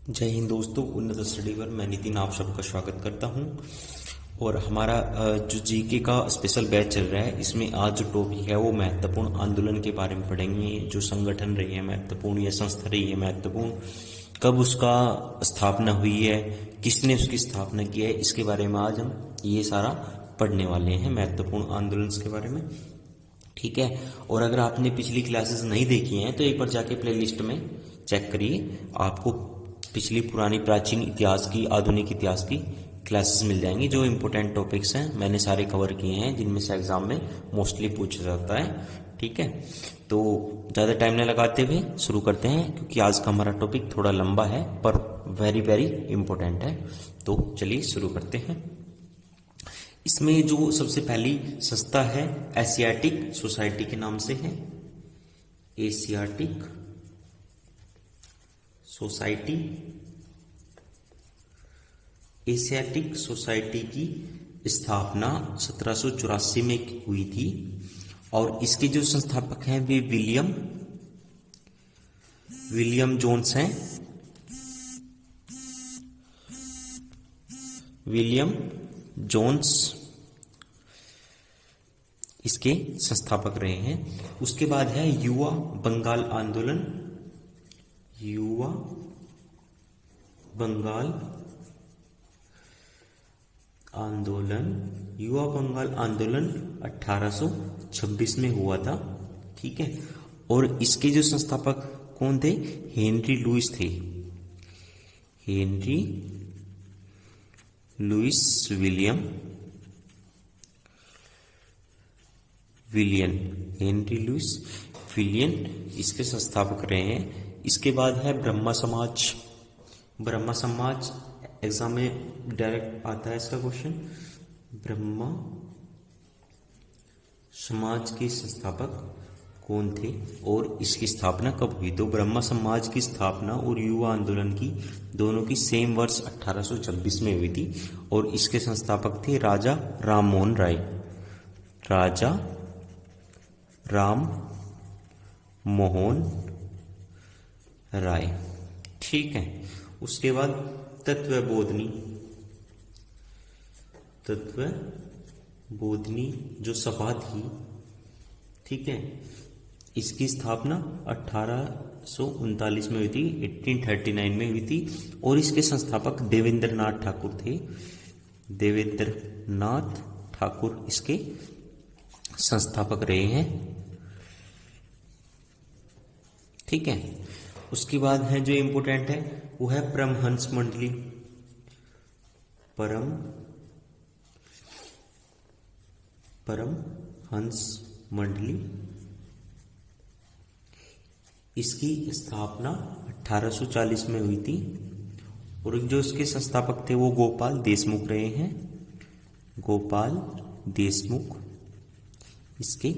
जय हिंद दोस्तों, उन्नत स्टडी पर मैं नितिन आप सबका स्वागत करता हूं। और हमारा जो जीके का स्पेशल बैच चल रहा है, इसमें आज जो टॉपिक है वो महत्वपूर्ण आंदोलन के बारे में पढ़ेंगे। जो संगठन रही है महत्वपूर्ण या संस्था रही है महत्वपूर्ण, कब उसका स्थापना हुई है, किसने उसकी स्थापना की है, इसके बारे में आज हम ये सारा पढ़ने वाले हैं, महत्वपूर्ण आंदोलन के बारे में। ठीक है। और अगर आपने पिछली क्लासेस नहीं देखी हैं तो एक बार जाके प्लेलिस्ट में चेक करिए, आपको पिछली पुरानी प्राचीन इतिहास की, आधुनिक इतिहास की क्लासेस मिल जाएंगी। जो इम्पोर्टेंट टॉपिक्स हैं मैंने सारे कवर किए हैं, जिनमें से एग्जाम में मोस्टली पूछा जाता है। ठीक है, तो ज़्यादा टाइम न लगाते हुए शुरू करते हैं, क्योंकि आज का हमारा टॉपिक थोड़ा लंबा है पर वेरी वेरी इम्पोर्टेंट है। तो चलिए शुरू करते हैं। इसमें जो सबसे पहली संस्था है एशियाटिक सोसाइटी के नाम से है, एशियाटिक सोसाइटी। एशियाटिक सोसाइटी की स्थापना 1784 में हुई थी और इसके जो संस्थापक हैं वे विलियम जोन्स हैं। विलियम जोन्स इसके संस्थापक रहे हैं। उसके बाद है युवा बंगाल आंदोलन। युवा बंगाल आंदोलन, युवा बंगाल आंदोलन 1826 में हुआ था। ठीक है, और इसके जो संस्थापक कौन थे? हेनरी लुइस थे। हेनरी लुइस हेनरी लुइस विलियन इसके संस्थापक रहे हैं। इसके बाद है ब्रह्मा समाज। ब्रह्मा समाज एग्जाम में डायरेक्ट आता है इसका क्वेश्चन। ब्रह्मा समाज के संस्थापक कौन थे और इसकी स्थापना कब हुई? तो ब्रह्मा समाज की स्थापना और युवा आंदोलन की दोनों की सेम वर्ष 1826 में हुई थी और इसके संस्थापक थे राजा राम मोहन राय। राजा राम मोहन राय। ठीक है, उसके बाद तत्वबोधिनी जो सभा थी, ठीक है, इसकी स्थापना 1839 में हुई थी, 1839 में हुई थी और इसके संस्थापक देवेंद्र नाथ ठाकुर थे। देवेंद्र नाथ ठाकुर इसके संस्थापक रहे हैं। ठीक है, उसके बाद है जो इम्पोर्टेंट है वो है परमहंस मंडली। परमहंस मंडली, इसकी स्थापना 1840 में हुई थी और जो इसके संस्थापक थे वो गोपाल देशमुख रहे हैं। गोपाल देशमुख इसके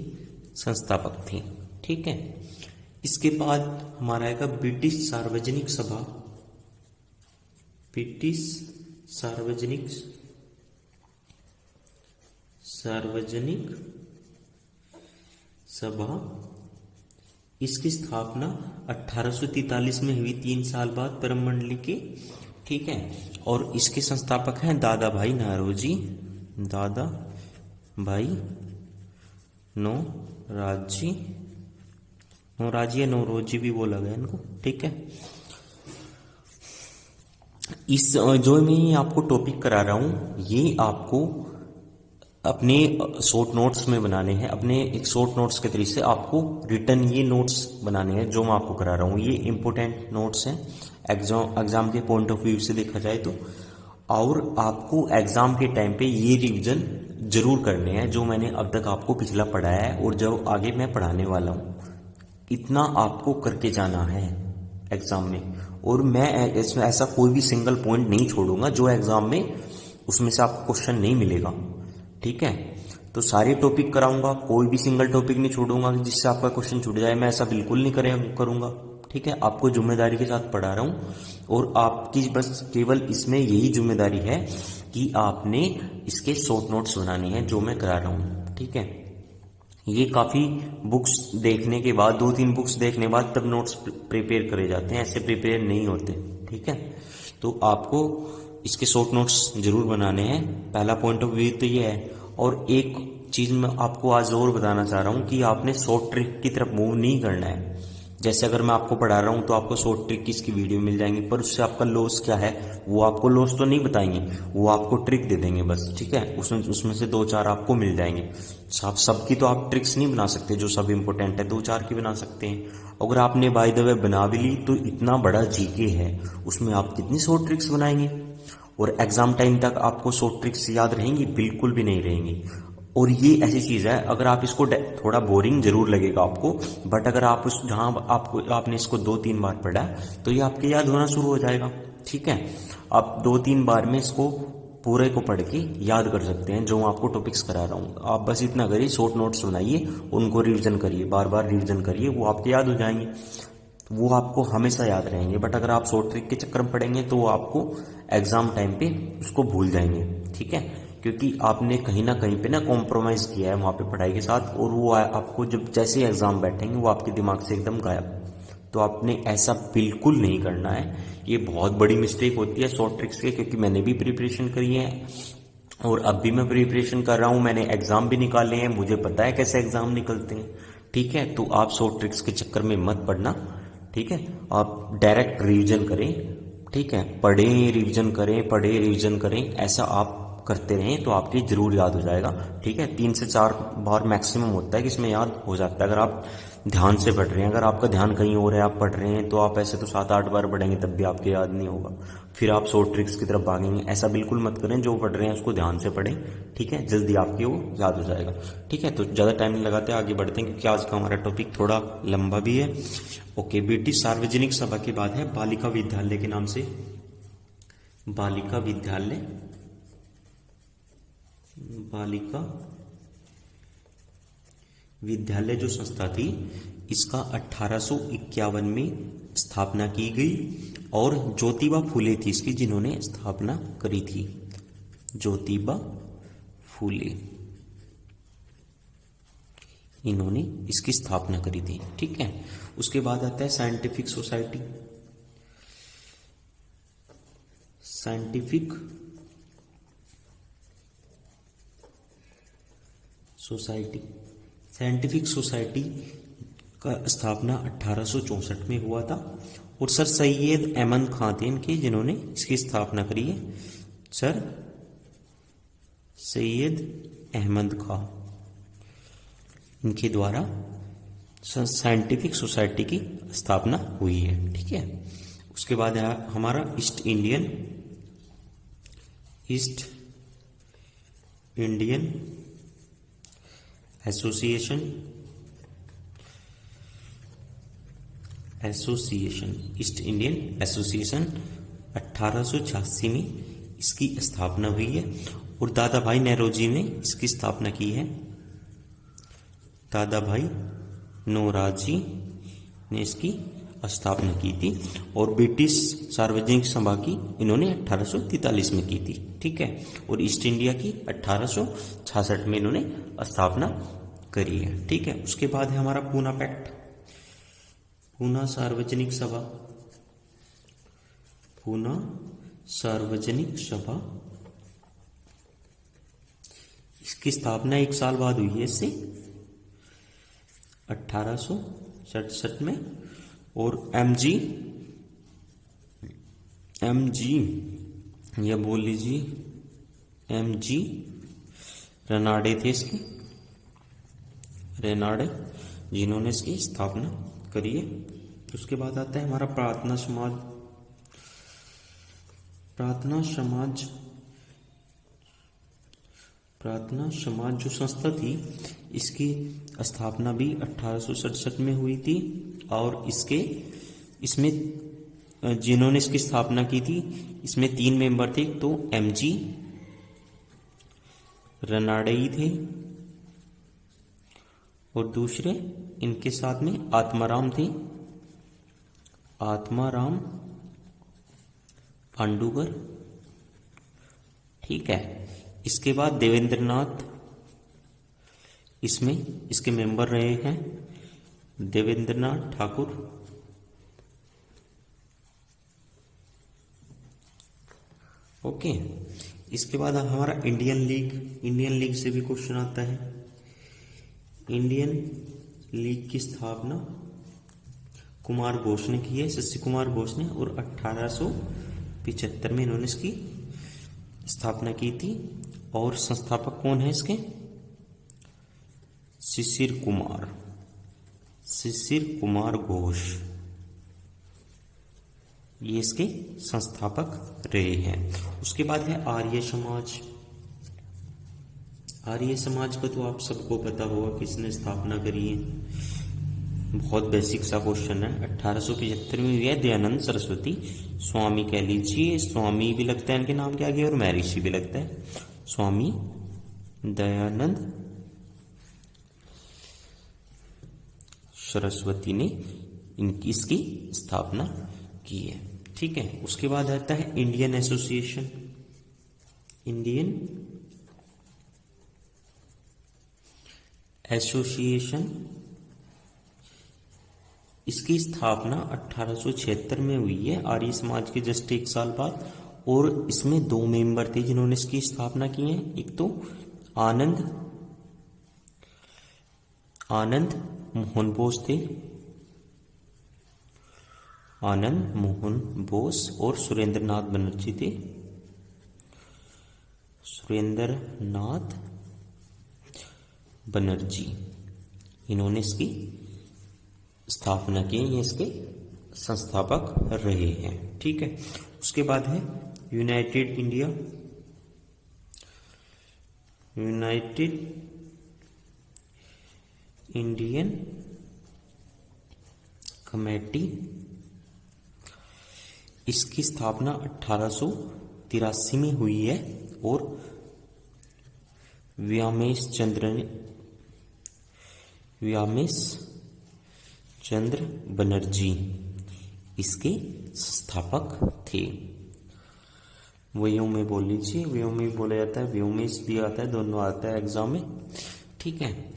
संस्थापक थे। ठीक है, इसके बाद हमारा आएगा ब्रिटिश सार्वजनिक सभा। ब्रिटिश सार्वजनिक सभा, इसकी स्थापना 1843 में हुई, 3 साल बाद परम मंडली के। ठीक है, और इसके संस्थापक हैं दादा भाई नौरोजी। दादा भाई नौराजी या नौरोजी भी बोला गया इनको। ठीक है, इस जो मैं आपको टॉपिक करा रहा हूं ये आपको अपने शॉर्ट नोट्स में बनाने हैं। अपने एक शॉर्ट नोट्स के तरीके से आपको रिटर्न ये नोट्स बनाने हैं जो मैं आपको करा रहा हूं। ये इंपॉर्टेंट नोट्स हैं एग्जाम के पॉइंट ऑफ व्यू से देखा जाए तो, और आपको एग्जाम के टाइम पे ये रिवीजन जरूर करने हैं जो मैंने अब तक आपको पिछला पढ़ाया है और जो आगे मैं पढ़ाने वाला हूं। इतना आपको करके जाना है एग्जाम में, और मैं इसमें ऐसा कोई भी सिंगल पॉइंट नहीं छोड़ूंगा जो एग्जाम में उसमें से आपको क्वेश्चन नहीं मिलेगा। ठीक है, तो सारे टॉपिक कराऊंगा, कोई भी सिंगल टॉपिक नहीं छोड़ूंगा जिससे आपका क्वेश्चन छूट जाए। मैं ऐसा बिल्कुल नहीं करूंगा। ठीक है, आपको जिम्मेदारी के साथ पढ़ा रहा हूं और आपकी बस केवल इसमें यही जिम्मेदारी है कि आपने इसके शॉर्ट नोट्स बनाने हैं जो मैं करा रहा हूं। ठीक है, ये काफ़ी बुक्स देखने के बाद, 2-3 बुक्स देखने के बाद तब नोट्स प्रिपेयर करे जाते हैं, ऐसे प्रिपेयर नहीं होते। ठीक है। तो आपको इसके शॉर्ट नोट्स जरूर बनाने हैं। पहला पॉइंट ऑफ व्यू तो ये है। और एक चीज मैं आपको आज और बताना चाह रहा हूं कि आपने शॉर्ट ट्रिक की तरफ मूव नहीं करना है। जैसे अगर मैं आपको पढ़ा रहा हूं तो आपको शॉर्ट ट्रिक की इसकी वीडियो मिल जाएंगी, पर उससे आपका लॉस क्या है वो आपको लॉस तो नहीं बताएंगे, वो आपको ट्रिक दे देंगे बस, ठीक है। उसमें से 2-4 आपको मिल जाएंगे। सबकी तो आप ट्रिक्स नहीं बना सकते जो सब इंपॉर्टेंट है, 2-4 की बना सकते हैं। अगर आपने बाय द वे बना भी ली तो इतना बड़ा जीके है, उसमें आप कितनी शॉर्ट ट्रिक्स बनाएंगे। और एग्जाम टाइम तक आपको शॉर्ट ट्रिक्स याद रहेंगी? बिल्कुल भी नहीं रहेंगी। और ये ऐसी चीज है, अगर आप इसको थोड़ा बोरिंग जरूर लगेगा आपको, बट अगर आप उस जहां आपने इसको 2-3 बार पढ़ा तो ये आपके याद होना शुरू हो जाएगा, ठीक है। आप 2-3 बार में इसको पूरे को पढ़ के याद कर सकते हैं जो मैं आपको टॉपिक्स करा रहा हूँ। आप बस इतना करिए, शॉर्ट नोट्स बनाइए, उनको रिविजन करिए, बार बार रिविजन करिए, वो आपके याद हो जाएंगे, वो आपको हमेशा याद रहेंगे। बट अगर आप शॉर्ट ट्रिक के चक्कर में पढ़ेंगे तो वो आपको एग्जाम टाइम पे उसको भूल जाएंगे, ठीक है। क्योंकि आपने कहीं ना कहीं पे ना कॉम्प्रोमाइज किया है वहां पे पढ़ाई के साथ, और वो आपको जब जैसे एग्जाम बैठेंगे वो आपके दिमाग से एकदम गायब। तो आपने ऐसा बिल्कुल नहीं करना है। ये बहुत बड़ी मिस्टेक होती है शॉर्ट ट्रिक्स के, क्योंकि मैंने भी प्रिपरेशन करी है और अब भी मैं प्रिपरेशन कर रहा हूं। मैंने एग्जाम भी निकाले हैं, मुझे पता है कैसे एग्जाम निकलते हैं, ठीक है। तो आप शॉर्ट ट्रिक्स के चक्कर में मत पड़ना, ठीक है। आप डायरेक्ट रिवीजन करें, ठीक है। पढ़ें रिवीजन करें, पढ़ें रिवीजन करें, ऐसा आप करते रहें तो आपकी जरूर याद हो जाएगा, ठीक है। 3 से 4 बार मैक्सिमम होता है कि इसमें याद हो जाता है अगर आप ध्यान से पढ़ रहे हैं। अगर आपका ध्यान कहीं और है, आप पढ़ रहे हैं, तो आप ऐसे तो 7-8 बार पढ़ेंगे तब भी आपके याद नहीं होगा, फिर आप शॉर्ट ट्रिक्स की तरफ भागेंगे। ऐसा बिल्कुल मत करें, जो पढ़ रहे हैं उसको ध्यान से पढ़ें, ठीक है, जल्दी आपके वो याद हो जाएगा, ठीक है। तो ज़्यादा टाइम नहीं लगाते, आगे बढ़ते हैं क्योंकि आज का हमारा टॉपिक थोड़ा लंबा भी है। ओके, ब्रिटिश सार्वजनिक सभा के बाद है बालिका विद्यालय के नाम से। बालिका विद्यालय, बालिका विद्यालय जो संस्था थी इसका 1851 में स्थापना की गई, और ज्योतिबा फूले थी इसकी जिन्होंने स्थापना करी थी। ज्योतिबा फूले, इन्होंने इसकी स्थापना करी थी, ठीक है। उसके बाद आता है scientific society. Scientific society, scientific society का स्थापना 1864 में हुआ था, और सर सैयद अहमद खां थे इनके जिन्होंने इसकी स्थापना करी है। सर सैयद अहमद खां, इनके द्वारा साइंटिफिक सोसाइटी की स्थापना हुई है, ठीक है। उसके बाद है हमारा east Indian association, east Indian association 1886 में इसकी स्थापना हुई है, और दादा भाई नौरोजी ने इसकी स्थापना की है। दादा भाई नौरोजी ने इसकी स्थापना की थी, और ब्रिटिश सार्वजनिक सभा की इन्होंने 1843 में की थी, ठीक है। और ईस्ट इंडिया की 1866 में इन्होंने स्थापना करी है, ठीक है। उसके बाद है हमारा पूना पैक्ट, पूना सार्वजनिक सभा। पूना सार्वजनिक सभा, इसकी स्थापना 1 साल बाद हुई है इससे, 1867 में। और एमजी या बोल लीजिए एमजी रेनाडे थे इसके, रेनाडे जिन्होंने इसकी स्थापना करी है। उसके बाद आता है हमारा प्रार्थना समाज। प्रार्थना समाज जो संस्था थी इसकी स्थापना भी 1867 में हुई थी, और इसमें जिन्होंने इसकी स्थापना की थी इसमें 3 मेंबर थे। तो एमजी रेनाडे थे, और दूसरे इनके साथ में आत्माराम थे, आत्माराम पांडुगर, ठीक है। इसके बाद देवेंद्रनाथ इसमें इसके मेंबर रहे हैं, देवेंद्रनाथ ठाकुर, ओके। इसके बाद हमारा इंडियन लीग से भी क्वेश्चन आता है। इंडियन लीग की स्थापना कुमार घोष ने की है, शशि कुमार घोष ने, और 1875 में इन्होंने इसकी स्थापना की थी। और संस्थापक कौन है इसके? शिशिर कुमार घोष, ये इसके संस्थापक रहे हैं। उसके बाद है आर्य समाज। आर्य समाज का तो आप सबको पता होगा किसने स्थापना करी है, बहुत बेसिक सा क्वेश्चन है। 1875 में हुई है, दयानंद सरस्वती स्वामी कह लीजिए, स्वामी भी लगता है इनके नाम के आगे और महर्षि भी लगता है। स्वामी दयानंद सरस्वती ने इसकी स्थापना की है। ठीक है। उसके बाद आता है इंडियन एसोसिएशन। इसकी स्थापना 1876 में हुई है, आर्य समाज के जस्ट एक साल बाद। और इसमें 2 मेंबर थे जिन्होंने इसकी स्थापना की है। एक तो आनंद मोहन बोस थे, आनंद मोहन बोस, और सुरेंद्रनाथ बनर्जी थे, सुरेंद्रनाथ बनर्जी। इन्होंने इसकी स्थापना की, ये इसके संस्थापक रहे हैं। ठीक है। उसके बाद है यूनाइटेड इंडियन कमेटी। इसकी स्थापना 1883 में हुई है और व्यामेश चंद्र बनर्जी इसके संस्थापक थे। व्योम में बोल लीजिए, व्योम में बोला जाता है, व्योमेश भी आता है, दोनों आता है एग्जाम में। ठीक है।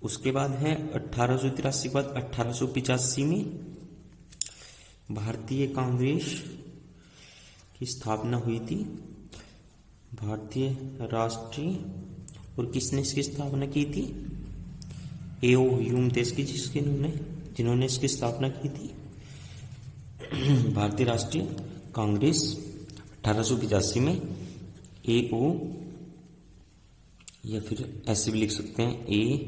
उसके बाद है 1883 के बाद 1885 में भारतीय कांग्रेस की स्थापना हुई थी, भारतीय राष्ट्रीय। और किसने इसकी स्थापना की थी? एओ ह्यूम थे इसकी, जिन्होंने इसकी स्थापना की थी। भारतीय राष्ट्रीय कांग्रेस 1885 में एओ, या फिर ऐसे भी लिख सकते हैं एओ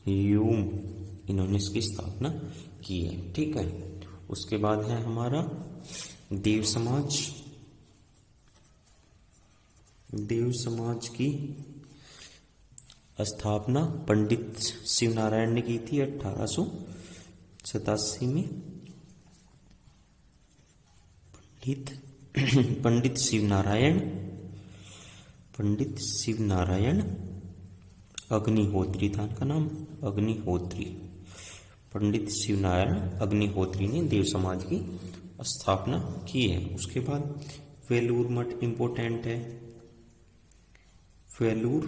ह्यूम इन्होंने इसकी स्थापना की है। ठीक है। उसके बाद है हमारा देव समाज की स्थापना पंडित शिवनारायण ने की थी 1887 में। पंडित शिवनारायण अग्निहोत्री था इनका नाम, अग्निहोत्री। पंडित शिवनारायण अग्निहोत्री ने देव समाज की स्थापना की है। उसके बाद वेलूर मठ इंपोर्टेंट है। वेलूर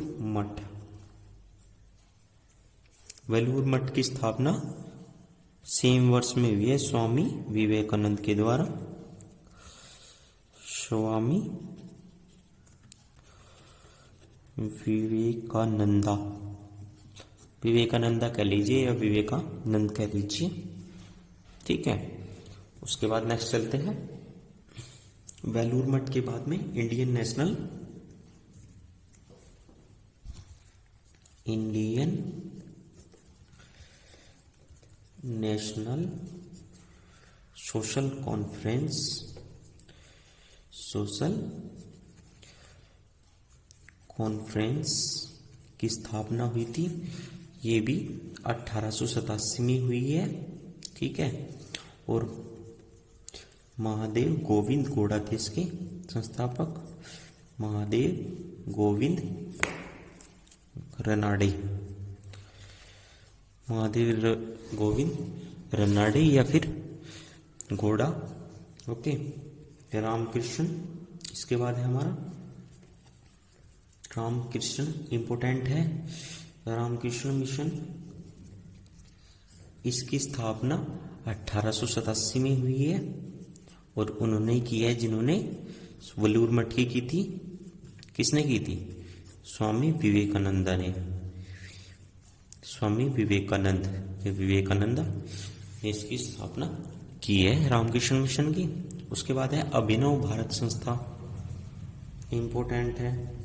मठ की स्थापना सेम वर्ष में हुई है, स्वामी विवेकानंद के द्वारा। स्वामी विवेकानंदा कह लीजिए या विवेकानंद कह लीजिए। ठीक है। उसके बाद नेक्स्ट चलते हैं। वेलूर मठ के बाद में इंडियन नेशनल सोशल कॉन्फ्रेंस की स्थापना हुई थी। ये भी 1887 में हुई है। ठीक है। और महादेव गोविंद गौड़ा थे इसके संस्थापक, महादेव गोविंद रनाडे या फिर घोड़ा। ओके। रामकृष्ण इसके बाद है हमारा रामकृष्ण इंपोर्टेंट है। रामकृष्ण मिशन, इसकी स्थापना 1887 में हुई है और उन्होंने की है जिन्होंने वलूर मठ की थी। किसने की थी? स्वामी विवेकानंद ने। स्वामी विवेकानंद, विवेकानंद ने इसकी स्थापना की है रामकृष्ण मिशन की। उसके बाद है अभिनव भारत संस्था, इंपोर्टेंट है।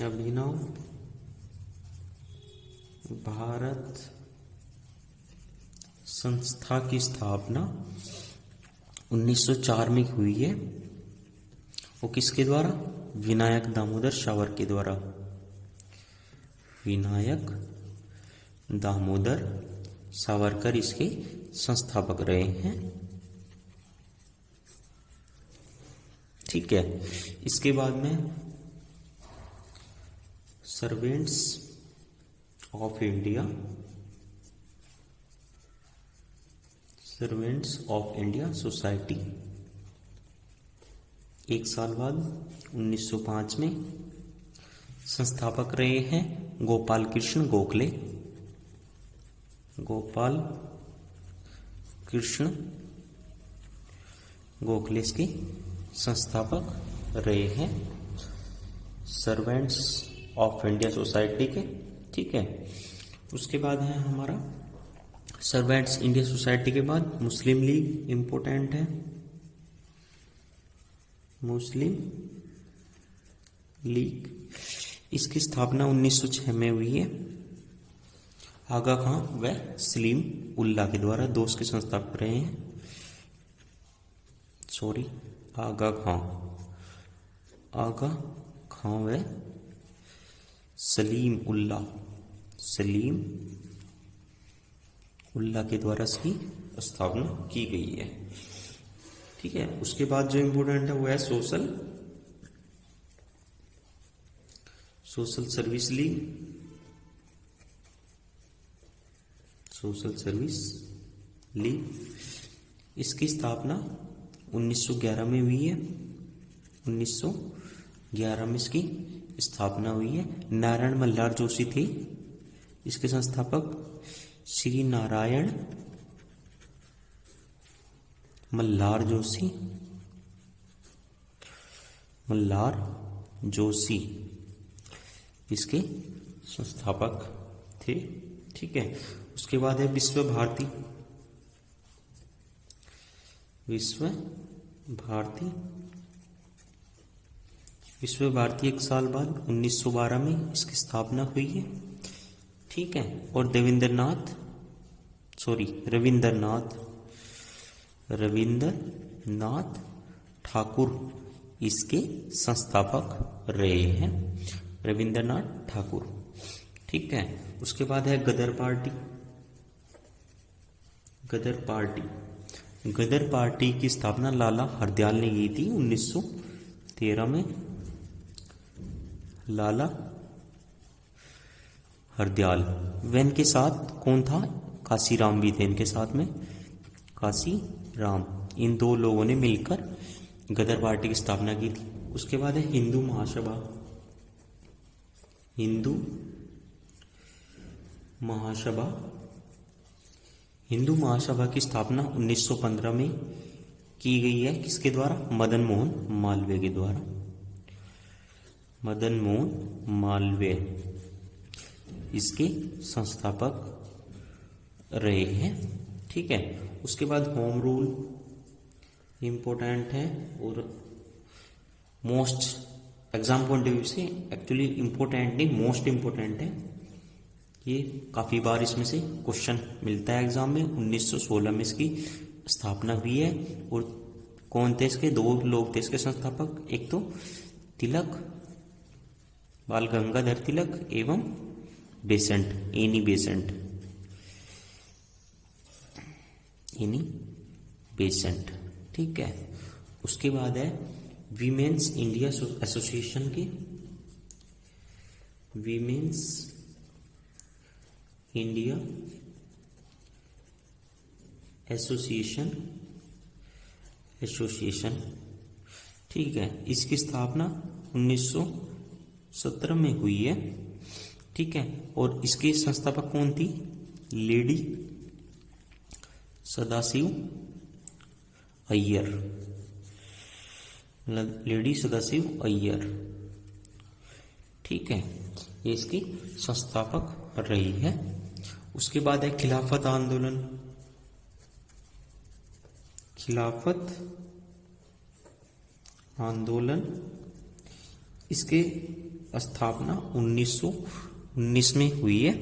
अभिनव भारत संस्था की स्थापना 1904 में हुई है। वो किसके द्वारा? विनायक दामोदर सावरकर के द्वारा। विनायक दामोदर सावरकर इसके संस्थापक रहे हैं। ठीक है। इसके बाद में servants of India, servants of India society, एक साल बाद 1905 में संस्थापक रहे हैं गोपाल कृष्ण गोखले। गोपाल कृष्ण गोखले इसके संस्थापक रहे हैं सर्वेंट्स ऑफ इंडिया सोसाइटी के। ठीक है। उसके बाद है हमारा सर्वेंट्स इंडिया सोसाइटी के बाद मुस्लिम लीग, इंपोर्टेंट है। मुस्लिम लीग, इसकी स्थापना 1906 में हुई है। आगा खां व सलीम उल्लाह के द्वारा, दो उसके संस्थापक रहे हैं। सॉरी, आगा खां व सलीम उल्लाह के द्वारा इसकी स्थापना की गई है। ठीक है। उसके बाद जो इंपोर्टेंट है वो है social service league, social service league, इसकी स्थापना 1911 में हुई है। 1911 में इसकी स्थापना हुई है। नारायण मल्हार जोशी थे इसके संस्थापक। श्री नारायण मल्हार जोशी इसके संस्थापक थे। ठीक है। उसके बाद है विश्व भारती एक साल बाद 1912 में इसकी स्थापना हुई है। ठीक है। और रविंद्रनाथ ठाकुर इसके संस्थापक रहे हैं। रविंद्रनाथ ठाकुर। ठीक है। उसके बाद है गदर पार्टी की स्थापना लाला हरदयाल ने की थी 1913 में। लाला हरदयाल, वैन के साथ कौन था? काशीराम भी थे इनके साथ में, काशीराम। इन दो लोगों ने मिलकर गदर पार्टी की स्थापना की थी। उसके बाद है हिंदू महासभा की स्थापना 1915 में की गई है। किसके द्वारा? मदन मोहन मालवीय के द्वारा। मदन मोहन मालवीय इसके संस्थापक रहे हैं। ठीक है। उसके बाद होम रूल इंपोर्टेंट है और most exam point of view से एक्चुअली इंपोर्टेंट नहीं, मोस्ट इंपोर्टेंट है। ये काफी बार इसमें से क्वेश्चन मिलता है एग्जाम में। 1916 में इसकी स्थापना हुई है। और कौन थे इसके? दो लोग थे इसके संस्थापक। एक तो तिलक, बाल गंगाधर तिलक एवं एनी बेसेंट। ठीक है। उसके बाद है वीमेंस इंडिया एसोसिएशन के, वीमेंस इंडिया एसोसिएशन। ठीक है। इसकी स्थापना 1917 में हुई है। ठीक है। और इसके संस्थापक कौन थी? लेडी सदाशिव अय्यर, लेडी सदाशिव अय्यर, ठीक है, ये इसकी संस्थापक रही है। उसके बाद है खिलाफत आंदोलन। खिलाफत आंदोलन, इसके स्थापना 1919 में हुई है,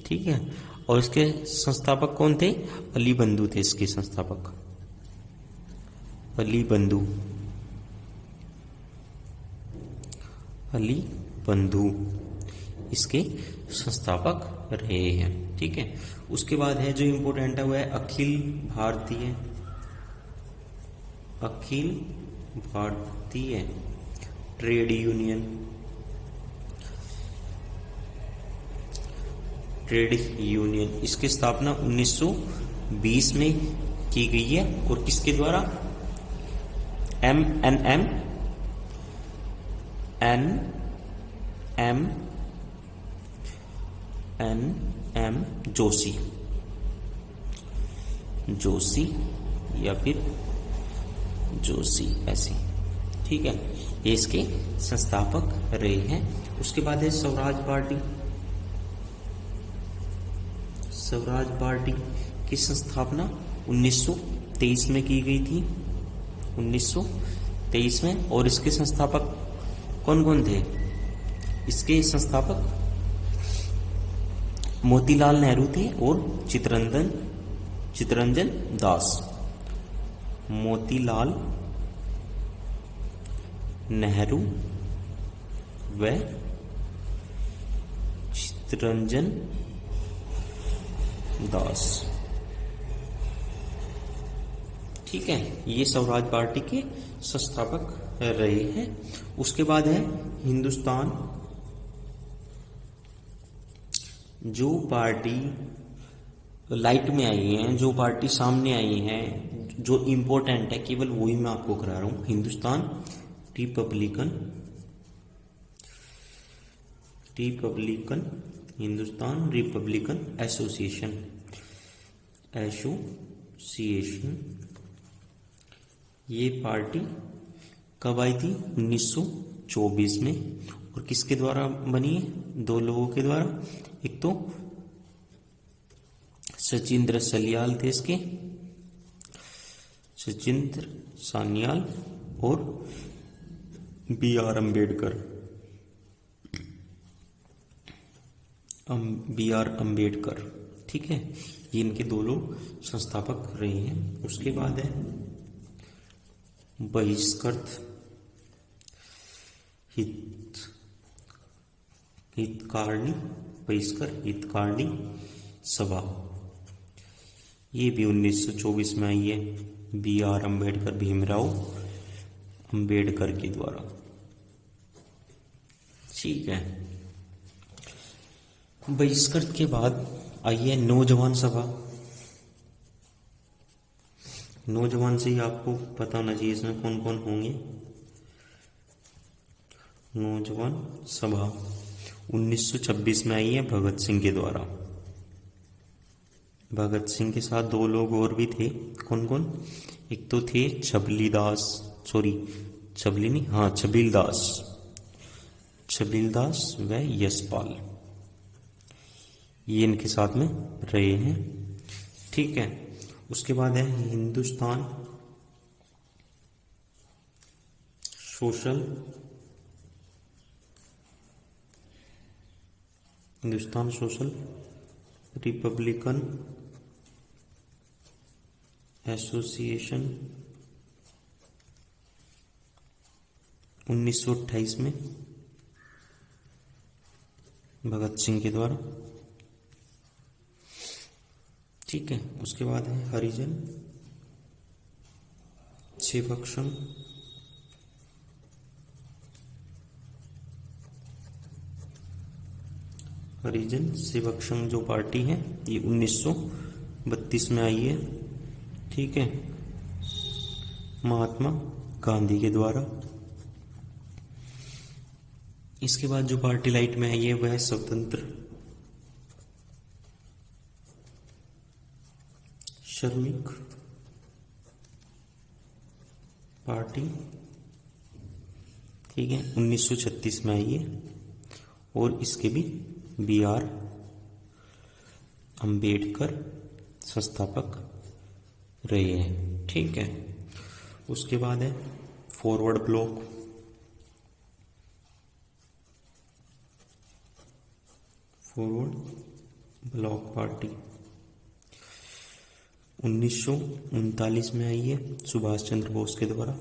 ठीक है। और इसके संस्थापक कौन थे? अली बंधु थे इसके संस्थापक, अली बंधु, अली बंधु इसके संस्थापक रहे हैं, ठीक है। उसके बाद है जो इंपॉर्टेंट है वो है Akhil Bharatiya, Akhil Bharatiya trade union, trade union, इसकी स्थापना 1920 में की गई है। और किसके द्वारा? एम जोशी, जोशी या फिर जोशी ऐसी, ठीक है, ये इसके संस्थापक रहे हैं। उसके बाद है स्वराज पार्टी। स्वराज पार्टी की संस्थापना 1923 में की गई थी, 1923 में। और इसके संस्थापक कौन कौन थे? इसके संस्थापक मोतीलाल नेहरू थे और चित्तरंजन दास। मोतीलाल नेहरू व चित्तरंजन दास, ठीक है, ये स्वराज पार्टी के संस्थापक रहे हैं। उसके बाद है हिंदुस्तान। जो पार्टी लाइट में आई है, जो पार्टी सामने आई है, जो इंपॉर्टेंट है, केवल वही मैं आपको करा रहा हूं। Hindustan Republican, Hindustan Republican association, ये पार्टी कब आई थी? 1924 में। और किसके द्वारा बनी है? दो लोगों के द्वारा। एक तो सचिंद्र सलियाल थे इसके, सचिंद्र सान्याल, और B.R. अम्बेडकर, B.R. अम्बेडकर, ठीक है, ये इनके दो लोग संस्थापक रहे हैं। उसके बाद है बहिष्कृत हितकारिणी, बहिष्कृत हितकारिणी सभा, ये भी 1924 में आई है, B.R. अम्बेडकर, भीमराव अम्बेडकर के द्वारा, ठीक है। बहिष्कृत के बाद आई है नौजवान सभा। नौजवान से ही आपको पता होना चाहिए इसमें कौन कौन होंगे। नौजवान सभा 1926 में आई है भगत सिंह के द्वारा। भगत सिंह के साथ दो लोग और भी थे, कौन कौन? एक तो थे छबीलदास व यशपाल, ये इनके साथ में रहे हैं, ठीक है। उसके बाद है हिंदुस्तान सोशल रिपब्लिकन एसोसिएशन 1928 में भगत सिंह के द्वारा, ठीक है। उसके बाद है हरिजन सेवक संघ, हरिजन सेवक संघ जो पार्टी है ये 1932 में आई है, ठीक है, महात्मा गांधी के द्वारा। इसके बाद जो पार्टी लाइट में आई है वह स्वतंत्र श्रमिक पार्टी, ठीक है, 1936 में आई है और इसके भी BR अम्बेडकर संस्थापक रहे हैं, ठीक है। उसके बाद है फॉरवर्ड ब्लॉक, पार्टी 1939 में आई है सुभाष चंद्र बोस के द्वारा।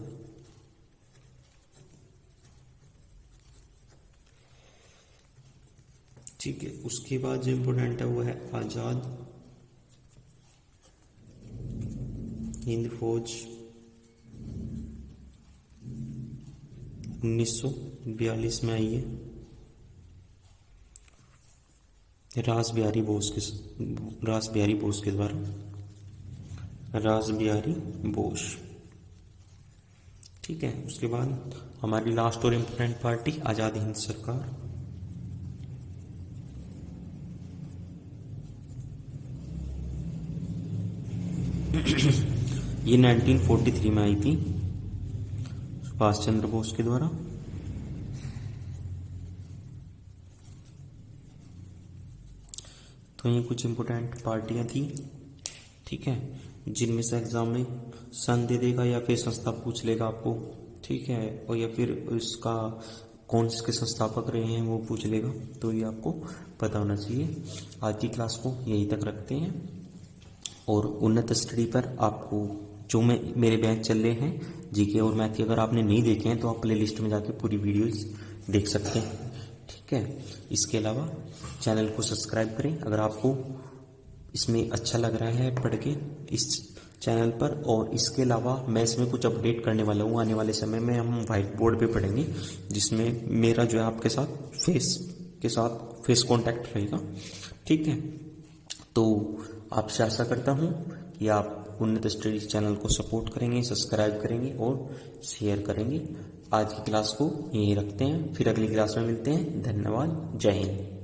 ठीक है, उसके बाद जो इम्पोर्टेंट है वो है आजाद हिंद फौज, 1942 में आई है रास बिहारी बोस के द्वारा, रास बिहारी बोस, ठीक है। उसके बाद हमारी लास्ट और इम्पोर्टेंट पार्टी आजाद हिंद सरकार, ये 1943 में आई थी सुभाष चंद्र बोस के द्वारा। तो ये कुछ इम्पोर्टेंट पार्टियां थी, ठीक है, जिनमें से एग्जाम में सन दे देगा या फिर संस्था पूछ लेगा आपको, ठीक है, और या फिर इसका कौन इसके संस्थापक रहे हैं वो पूछ लेगा, तो ये आपको पता होना चाहिए। आज की क्लास को यहीं तक रखते हैं और उन्नत स्टडी पर आपको जो मेरे बैच चल रहे हैं जीके और मैथ के, अगर आपने नहीं देखे हैं तो आप प्ले लिस्ट में जाके पूरी वीडियोस देख सकते हैं, ठीक है। इसके अलावा चैनल को सब्सक्राइब करें अगर आपको इसमें अच्छा लग रहा है पढ़ के इस चैनल पर। और इसके अलावा मैं इसमें कुछ अपडेट करने वाला हूँ, आने वाले समय में हम व्हाइट बोर्ड पे पढ़ेंगे, जिसमें मेरा जो है आपके साथ फेस कांटेक्ट रहेगा, ठीक है। तो आपसे आशा करता हूँ कि आप उन्नत स्टडीज चैनल को सपोर्ट करेंगे, सब्सक्राइब करेंगे और शेयर करेंगे। आज की क्लास को यहीं रखते हैं, फिर अगली क्लास में मिलते हैं। धन्यवाद, जय हिंद।